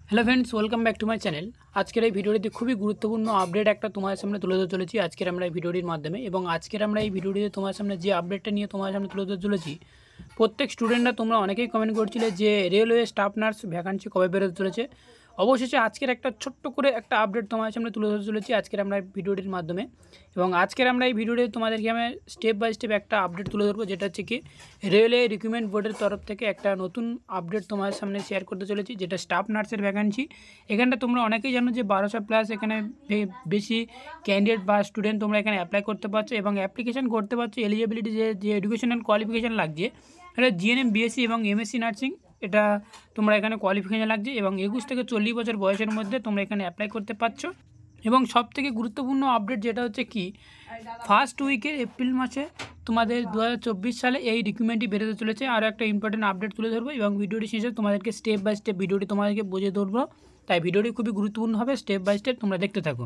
Hello friends, welcome back to my channel. আজকের এই ভিডিওটিতে খুবই গুরুত্বপূর্ণ আপডেট একটা তোমাদের সামনে তুলে ধরতে চলেছি আজকের আমরা এই ভিডিওটির মাধ্যমে। এবং আজকের আমরা এই ভিডিওটিতে তোমার সামনে যে আপডেটটা নিয়ে তোমার সামনে তুলে ধরতে চলেছি, প্রত্যেক স্টুডেন্টরা তোমরা অনেকেই কমেন্ট করছিলে যে রেলওয়ে স্টাফ নার্স ভ্যাকান্সি কবে বেরোতে চলেছে। অবশেষে আজকের একটা ছোট্ট করে একটা আপডেট তোমার সামনে তুলে ধরতে চলেছি আজকের আমরা ভিডিওটির মাধ্যমে। এবং আজকের আমরা এই ভিডিওটি তোমাদেরকে আমি স্টেপ বাই স্টেপ একটা আপডেট তুলে ধরবো, যেটা হচ্ছে কি রেলওয়ে রিক্রুটমেন্ট বোর্ডের তরফ থেকে একটা নতুন আপডেট তোমাদের সামনে শেয়ার করতে চলেছি, যেটা স্টাফ নার্সের ভ্যাকান্সি। এখানটা তোমরা অনেকেই জানো যে 1200+ এখানে বেশি ক্যান্ডিডেট বা স্টুডেন্ট তোমরা এখানে অ্যাপ্লাই করতে পারছো এবং অ্যাপ্লিকেশন করতে পারছো। এলিজিবিলিটি যে এডুকেশনাল কোয়ালিফিকেশান লাগছে, এটা জিএনএম, বিএসসি এবং এমএসসি নার্সিং, এটা তোমরা এখানে কোয়ালিফিকেশান লাগছে। এবং 21 থেকে 40 বছর বয়সের মধ্যে তোমরা এখানে অ্যাপ্লাই করতে পারছো। এবং সবথেকে গুরুত্বপূর্ণ আপডেট যেটা হচ্ছে কি, ফার্স্ট উইকের এপ্রিল মাসে তোমাদের 2024 সালে এই রিক্রুটমেন্টটি বেরোতে চলেছে। আরও একটা ইম্পর্টেন্ট আপডেট তুলে ধরবো এবং ভিডিওটি শেষে তোমাদেরকে স্টেপ বাই স্টেপ ভিডিওটি তোমাদেরকে বুঝিয়ে ধরবো, তাই ভিডিওটি খুবই গুরুত্বপূর্ণ হবে। স্টেপ বাই স্টেপ তোমরা দেখতে থাকো।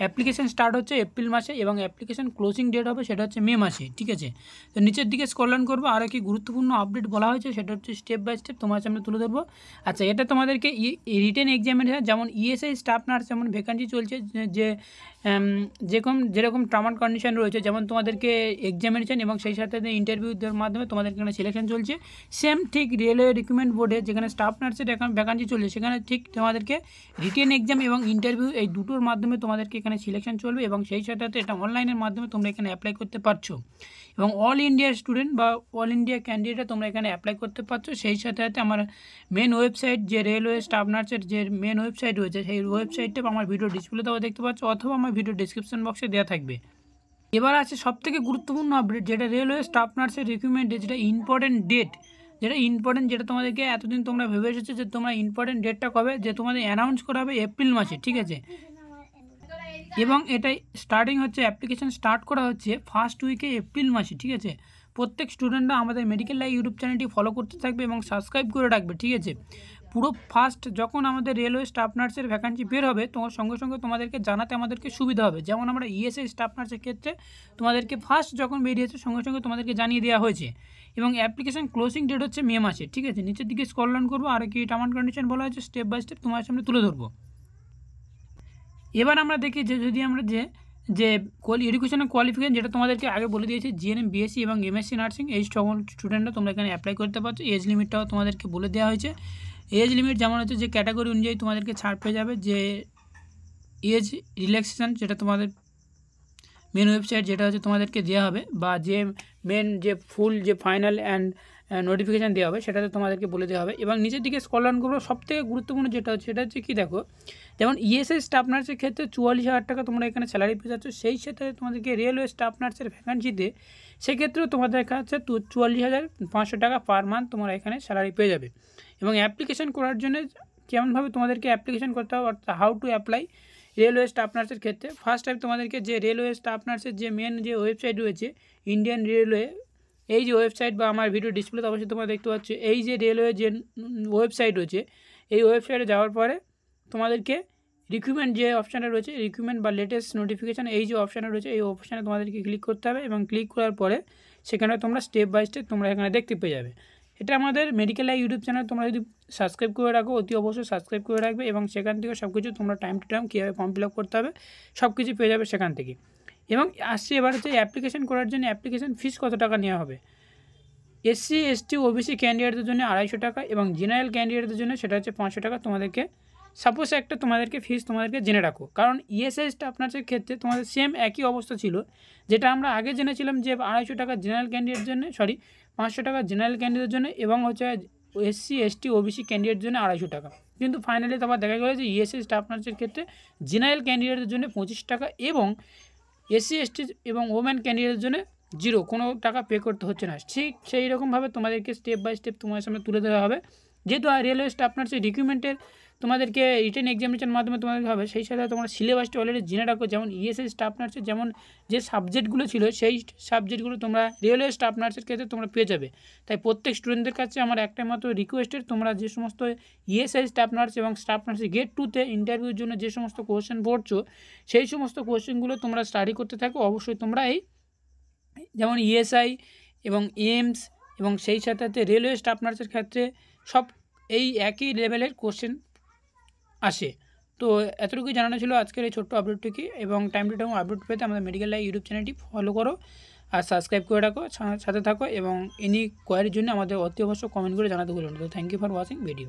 অ্যাপ্লিকেশন স্টার্ট হচ্ছে এপ্রিল মাসে এবং অ্যাপ্লিকেশন ক্লোজিং ডেট হবে সেটা হচ্ছে মে মাসে, ঠিক আছে। তো নিচের দিকে স্ক্রল ডাউন করবো, আরও কি গুরুত্বপূর্ণ আপডেট বলা হয়েছে সেটা হচ্ছে স্টেপ বাই স্টেপ তোমার সামনে তুলে ধরবো। আচ্ছা, এটা তোমাদেরকে রিটেন এক্সামিনেশন, যেমন ইএসআই স্টাফ নার্স যেমন ভ্যাকান্সি চলছে, যে যেরকম টার্ম অ্যান্ড কন্ডিশন রয়েছে, যেমন তোমাদেরকে এক্সামিনেশন এবং সেই সাথে ইন্টারভিউ দেওয়ার মাধ্যমে তোমাদের এখানে সিলেকশন চলছে, সেম ঠিক রেলওয়ে রিক্রুটমেন্ট বোর্ডে যেখানে স্টাফ নার্সের এখন ভ্যাকান্সি চলছে, সেখানে ঠিক তোমাদেরকে রিটেন এক্সাম এবং ইন্টারভিউ এই দুটোর মাধ্যমে তোমাদেরকে এখানে সিলেকশন চলবে এবং সেই সাথে এটা অনলাইনের মাধ্যমে তোমরা এখানে অ্যাপ্লাই করতে পারছো। এবং অল ইন্ডিয়া স্টুডেন্ট বা অল ইন্ডিয়া ক্যান্ডিডেট তোমরা এখানে অ্যাপ্লাই করতে পারছো। সেই সাথে আমার মেন ওয়েবসাইট, যে রেলওয়ে স্টাফ নার্সের যে মেন ওয়েবসাইট রয়েছে, সেই ওয়েবসাইটটা আমার ভিডিও ডিসপ্লেতেও দেখতে পাচ্ছ অথবা আমার ভিডিও ডিসক্রিপশন বক্সে দেওয়া থাকবে। এবার আছে সবথেকে গুরুত্বপূর্ণ আপডেট, যেটা রেলওয়ে স্টাফ নার্সের রিক্রুটমেন্টে যেটা ইম্পর্টেন্ট ডেট, যেটা তোমাদেরকে এতদিন তোমরা ভেবে এসেছো যে তোমরা ইম্পর্টেন্ট ডেটটা কবে, যে তোমাদের অ্যানাউন্স করা হবে এপ্রিল মাসে, ঠিক আছে। এবং এটাই স্টার্টিং হচ্ছে, অ্যাপ্লিকেশন স্টার্ট করা হচ্ছে ফার্স্ট উইকে এপ্রিল মাসে, ঠিক আছে। প্রত্যেক স্টুডেন্টরা আমাদের মেডিকেল লাইভ ইউটিউব চ্যানেলটি ফলো করতে থাকবে এবং সাবস্ক্রাইব করে রাখবে, ঠিক আছে। পুরো ফার্স্ট যখন আমাদের রেলওয়ে স্টাফ নার্সের ভ্যাকান্সি বের হবে, তোমার সঙ্গে সঙ্গে তোমাদেরকে জানাতে আমাদেরকে সুবিধা হবে। যেমন আমরা ইএসআই স্টাফ নার্সের ক্ষেত্রে তোমাদেরকে ফার্স্ট যখন বেরিয়েছে সঙ্গে সঙ্গে তোমাদেরকে জানিয়ে দেওয়া হয়েছে। এবং অ্যাপ্লিকেশন ক্লোজিং ডেট হচ্ছে মে মাসে, ঠিক আছে। নিচের দিকে স্ক্রল ডাউন করবো, আর কি টার্ম অ্যান্ড কন্ডিশন বলা হয়েছে স্টেপ বাই স্টেপ তোমার সামনে তুলে ধরবো। এবার আমরা দেখি যে যদি আমরা যে এডুকেশনাল কোয়ালিফিকেশন, যেটা তোমাদেরকে আগে বলে দিয়েছি, জিএনএম, বিএসসি এবং এমএসসি নার্সিং, এই সকল স্টুডেন্টরা তোমরা এখানে অ্যাপ্লাই করতে পারছো। এজ লিমিটটাও তোমাদেরকে বলে দেওয়া হয়েছে। এজ লিমিট যেমন হচ্ছে যে ক্যাটাগরি অনুযায়ী তোমাদেরকে ছাড় পেয়ে যাবে, যে এজ রিল্যাক্সেশন যেটা তোমাদের মেন ওয়েবসাইট যেটা হচ্ছে তোমাদেরকে দেওয়া হবে, বা যে মেন যে ফুল যে ফাইনাল অ্যান্ড নোটিফিকেশান দেওয়া হবে সেটাতে তোমাদেরকে বলে দেওয়া হবে। এবং নিচের দিকে স্ক্রল ডাউন করবো, সবথেকে গুরুত্বপূর্ণ যেটা হচ্ছে সেটা হচ্ছে কি, দেখো, যেমন ইএসআই স্টাফ নার্সের ক্ষেত্রে 44,000 টাকা তোমরা এখানে স্যালারি পেয়ে যাচ্ছ। সেই সাথে তোমাদেরকে রেলওয়ে স্টাফ নার্সের ভ্যাকান্সিতে সেক্ষেত্রেও তোমাদের কাছে 44,500 টাকা পার মান্থ তোমরা এখানে স্যালারি পেয়ে যাবে। এবং অ্যাপ্লিকেশন করার জন্য কেমনভাবে তোমাদেরকে অ্যাপ্লিকেশন করতে হবে, অর্থাৎ how to apply railway staff নার্সের ক্ষেত্রে, ফার্স্ট টাইম তোমাদেরকে যে রেলওয়ে স্টাফ নার্সের যে মেন যে ওয়েবসাইট রয়েছে ইন্ডিয়ান রেলওয়ে, এই যে ওয়েবসাইট বা আমার ভিডিও ডিসপ্লেতে অবশ্যই তোমরা দেখতে পাচ্ছ, এই যে রেলওয়ে যে ওয়েবসাইট রয়েছে, এই ওয়েবসাইটে যাওয়ার পরে তোমাদেরকে রিক্রুটমেন্ট যে অপশানটা রয়েছে, রিক্রুটমেন্ট বা লেটেস্ট নোটিফিকেশান, এই যে অপশানটা রয়েছে, এই অপশানে তোমাদেরকে ক্লিক করতে হবে। এবং ক্লিক করার পরে সেখানে তোমরা স্টেপ বাই স্টেপ তোমরা এখানে দেখতে পেয়ে যাবে। এটা আমাদের মেডিকেল লাইভ ইউটিউব চ্যানেল, তোমরা যদি সাবস্ক্রাইব করে রাখো অতি অবশ্যই সাবস্ক্রাইব করে রাখবে এবং সেখান থেকে সব কিছু তোমরা টাইম টু টাইম কীভাবে ফর্ম ফিল আপ করতে হবে সব কিছু পেয়ে যাবে সেখান থেকে। এবং আসছে এবার হচ্ছে অ্যাপ্লিকেশন করার জন্য অ্যাপ্লিকেশন ফিস কত টাকা নেওয়া হবে। এসসি, এসটি, ওবিসি ক্যান্ডিডেটদের জন্য 250 টাকা এবং জেনারেল ক্যান্ডিডেটদের জন্য সেটা হচ্ছে 500 টাকা তোমাদেরকে সাপোজ একটা তোমাদেরকে ফিস তোমাদেরকে জেনে রাখো। কারণ ইএসআই স্টাফ নার্সের ক্ষেত্রে তোমাদের সেম একই অবস্থা ছিল, যেটা আমরা আগে জেনেছিলাম যে 250 টাকা জেনারেল ক্যান্ডিডেটের জন্য, 500 টাকা জেনারেল ক্যান্ডিডেটের জন্য এবং হচ্ছে এসসি, এসটি, ওবিসি ক্যান্ডিডেটের জন্য 250 টাকা। কিন্তু ফাইনালি তোমার দেখা গেলো যে ইএসআই স্টাফ নার্সের ক্ষেত্রে জেনারেল ক্যান্ডিডেটের জন্য 25 টাকা এবং এসসি, এসটি এবং ওমেন ক্যান্ডিডেটের জন্য 0, কোনো টাকা পে করতে হচ্ছে না। ঠিক সেই রকমভাবে তোমাদেরকে স্টেপ বাই স্টেপ তোমার সামনে তুলে দেওয়া হবে। যেহেতু রেলওয়ে স্টাফ নার্সের রিক্রুটমেন্টের তোমাদেরকে রিটেন এক্সামিনেশনের মাধ্যমে তোমাদেরকে হবে, সেই সাথে তোমরা সিলেবাসটা অলরেডি জেনে রাখো। যেমন ইএসআই স্টাফ নার্সের যেমন যে সাবজেক্টগুলো ছিল, সেই সাবজেক্টগুলো তোমরা রেলওয়ে স্টাফ নার্সের ক্ষেত্রে তোমরা পেয়ে যাবে। তাই প্রত্যেক স্টুডেন্টদের কাছে আমার একটাই মাত্র রিকোয়েস্টের, তোমরা যে সমস্ত ইএসআই স্টাফ নার্স এবং স্টাফ নার্সের গেট 2-তে ইন্টারভিউর জন্য যে সমস্ত কোয়েশ্চেন পড়ছো, সেই সমস্ত কোয়েশ্চেনগুলো তোমরা স্টাডি করতে থাকো। অবশ্যই তোমরা এই যেমন ইএসআই এবং এইমস এবং সেই সাথে রেলওয়ে স্টাফ নার্সের ক্ষেত্রে সব এই একই লেভেলের কোশ্চেন আসে। তো এতটুকুই জানানো ছিল আজকের এই ছোট্ট আপডেটটি, এবং টাইম টু টাইম আপডেট পেতে আমাদের মেডিকেল লাইভ ইউটিউব চ্যানেলটি ফলো করো আর সাবস্ক্রাইব করে রাখো, সাথে থাকো, এবং এনি কোয়ারির জন্য আমাদের অতি অবশ্যই কমেন্ট করে জানাতে ভুলো না। তো thank you for watching video.